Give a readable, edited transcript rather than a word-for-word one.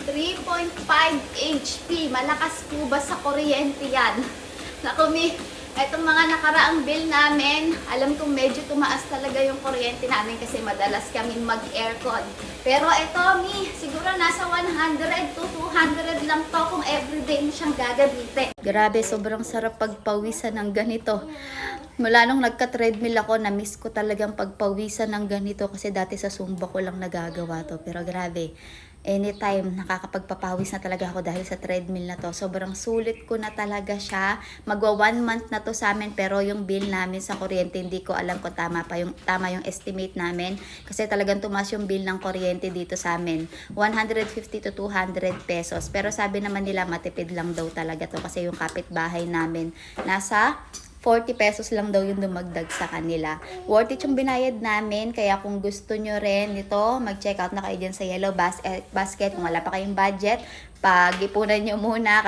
3.5 HP. Malakas po ba sa kuryente yan? Naku, itong mga nakaraang bill namin, alam kong medyo tumaas talaga yung kuryente namin kasi madalas kami mag-aircon. Pero ito, siguro nasa 100 to 200 lang to kung everyday mo siyang gagamitin. Grabe, sobrang sarap pagpawisan ng ganito. Mula nung nagka-treadmill ako, na-miss ko talagang pagpawisan ng ganito kasi dati sa Zumba ko lang nagagawa to. Pero grabe, anytime nakakapagpapawis na talaga ako dahil sa treadmill na to. Sobrang sulit ko na talaga siya. Magwa 1 month na to sa amin pero yung bill namin sa kuryente hindi ko alam kung tama yung estimate namin kasi talagang tumaas yung bill ng kuryente dito sa amin. 150 to 200 pesos. Pero sabi naman nila matipid lang daw talaga to kasi yung kapitbahay namin nasa 40 pesos lang daw yung dumagdag sa kanila. Worth it yung binayad namin. Kaya kung gusto nyo rin ito, mag-check out na kayo dyan sa Yellow Basket. Kung wala pa kayong budget, pag-ipunan nyo muna.